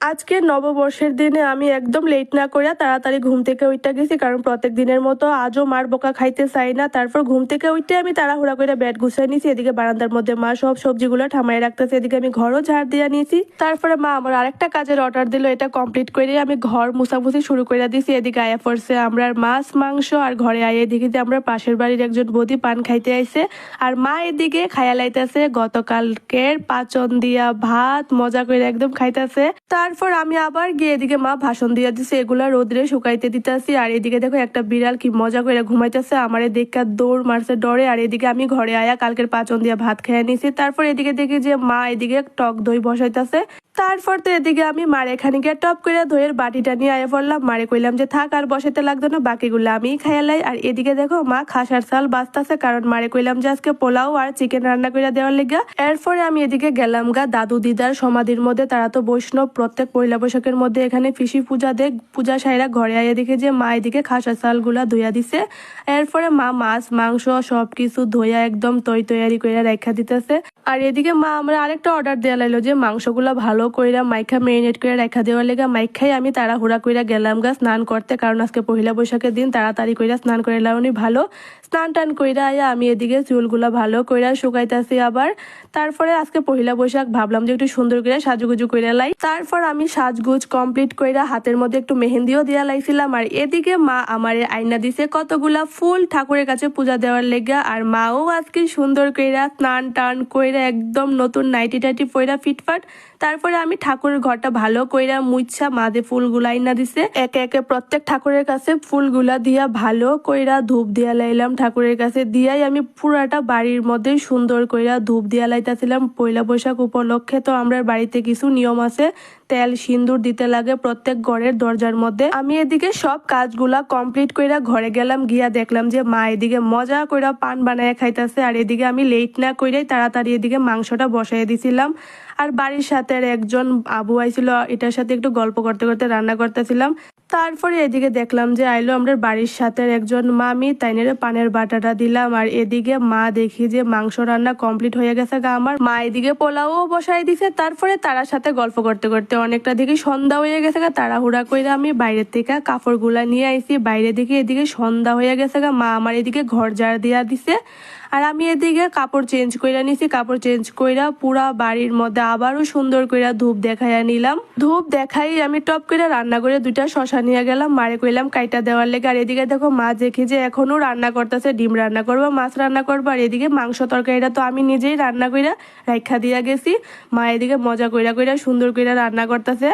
আজকে নববর্ষের দিনে আমি একদম লেট না করে তাড়াতাড়ি ঘুম থেকে উঠতে গেছি, কারণ প্রত্যেক দিনের মতো আজও মার বকা খাইতে চাই না। তারপর ঘুম থেকে উঠতে আমি তাড়াহুড়া করে বেড গুছিয়ে নিয়েছি। এদিকে বারান্দার মধ্যে মা সব সবজিগুলো ঠামাই রাখতেছে, এদিকে আমি ঘরও ঝাড় দিয়ে নিয়েছি। তারপরে মা আমার আরেকটা কাজের অর্ডার দিল, এটা কমপ্লিট করে আমি ঘর মুছামুছি শুরু করে দিয়েছি। এদিকে আয়া পড়ছে আমরা মাছ মাংস, আর ঘরে আয়ে এদিকে যে আমরা পাশের বাড়ির একজন বৌদি পান খাইতে আইছে, আর মা এদিকে খাইয়া লাইতেছে গতকালকের পাচন দিয়া ভাত মজা করে একদম খাইতেছে। তারপর আমি আবার গিয়ে এদিকে মা ভাষণ দিয়ে দিছে, এগুলা রোদ্রে শুকাইতে দিতেছি। আর এদিকে দেখো একটা বিড়াল কি মজা করে ঘুমাইতেছে, আমার দেখা দৌড় মারছে ডরে। আর এদিকে আমি ঘরে আয়া কালকের পাচন দিয়া ভাত খেয়ে নিছি। তারপর এদিকে দেখি যে মা এদিকে টক দই বসাইতেছে। তারপর তো এদিকে আমি মারে খানিকে টপ করে দইয়ের বাটিটা নিয়ে আয়া পড়লাম। মারে কইলাম যে থাক আর বসাইতে লাগতো না, বাকিগুলো আমি খাইয়ালাই। আর এদিকে দেখো মা খাসার চাল বাঁচতেছে, কারণ মারে কইলাম যে আজকে পোলাও আর চিকেন রান্না করে দেওয়ার লেগে। এরপরে আমি এদিকে গেলাম গা দাদু দিদার সমাধির মধ্যে, তারা তো বৈষ্ণব, প্রত্যেক পয়লা বৈশাখের মধ্যে এখানে ফিসি পূজা দেখ পূজা সাইরা ঘরে আইয়া দেখে যে মা এদিকে খাসার চালগুলা ধুইয়া দিছে। এরপরে মা মাছ মাংস সবকিছু ধুইয়া একদম তৈয়ারি করে রাখা দিতেছে। আর এদিকে মা আমরা আরেকটা অর্ডার দেওয়া লাইলো যে মাংসগুলা ভালো কইরা মাইখা মেরিনেট করে রাখা দেওয়ার লেগা। মাইখাই আমি তাড়াহুড়া কইরা গেলাম গা স্নান করতে, কারণ আজকে পহিলা বৈশাখের দিন, তাড়াতাড়ি কইরা স্নান করে লাউনি ভালো। স্নান টান কইরা আয়া আমি এদিকে চুলগুলা ভালো কইরা শুকাইতেছি আবার। তারপরে আজকে পহিলা বৈশাখ, ভাবলাম যে একটু সুন্দর করে সাজুগুজু কইরা লাই। তারপর আমি সাজগুজ কমপ্লিট কইরা হাতের মধ্যে একটু মেহেন্দিও দিয়া লাইছিলাম। আর এদিকে মা আমারে আইনা দিছে কতগুলা ফুল ঠাকুরের কাছে পূজা দেওয়ার লেগা। আর মাও আজকে সুন্দর কইরা স্নান টান কইরা একদম নতুন নাইটি টাইটি পইরা ফিটফাট। তারপরে আমি ঠাকুরের ঘরটা ভালো কইরা মুইচ্ছা মাদে ফুলগুলা আইনা দিছে। একে একে প্রত্যেক ঠাকুরের কাছে ফুলগুলা দিয়া ভালো কইরা ধূপ দিয়া লাইলাম। ঠাকুরের কাছে দিয়াই আমি পুরাটা বাড়ির মধ্যে সুন্দর কইরা ধূপ দিয়া লাইতাছিলাম। পয়লা বৈশাখ উপলক্ষে তো আমরা বাড়িতে কিছু নিয়ম আছে, তেল সিন্দুর দিতে লাগে প্রত্যেক ঘরের দরজার মধ্যে। আমি এদিকে সব কাজগুলা কমপ্লিট কইরা ঘরে গেলাম, গিয়া দেখলাম যে মা এদিকে মজা কইরা পান বানায় খাইতেছে। আর এদিকে আমি লেট না কইরাই তাড়াতাড়ি এদিকে মাংসটা বসাই দিছিলাম। আর বাড়ির সাথে একজন আবু আইছিল, এটার সাথে একটু গল্প করতে করতে রান্না করতেছিলাম। তারপরে এদিকে দেখলাম যে আইলো আমাদের বাড়ির সাথে একজন মামি, তাইনের পানের বাটাটা দিলাম। আর এদিকে মা দেখি যে মাংস রান্না কমপ্লিট হয়ে গেছে গা আমার। মা এদিকে পোলাও বসাই দিছে। তারপরে তারার সাথে গল্প করতে করতে অনেকটা দিকে সন্ধ্যা হয়ে গেছে গা। তাড়াহুড়া করে আমি বাইরের থেকে কাপড়গুলা নিয়ে আইছি। বাইরে দিকে এদিকে সন্ধ্যা হয়ে গেছে গা। মা আমার এদিকে ঘর ঝাড় দিয়া দিছে, আর আমি এদিকে কাপড় চেঞ্জ কইরা নিছি। কাপড় চেঞ্জ কইরা পুরা বাড়ির মধ্যে আবারও সুন্দর কইরা ধূপ দেখাইয়া নিলাম। ধূপ দেখাই আমি টপ করে রান্না করে দুইটা শশা নিয়ে গেলাম, মারে কইলাম কাইটা দেওয়ার লেগে। আর এদিকে দেখো মা দেখি যে এখনো রান্না করতেছে, ডিম রান্না করবো, মাছ রান্না করবো। আর এদিকে মাংস তরকারিটা তো আমি নিজেই রান্না কইরা রাইখা দিয়া গেছি। মা এদিকে মজা কইরা কইরা সুন্দর কইরা রান্না করতেছে।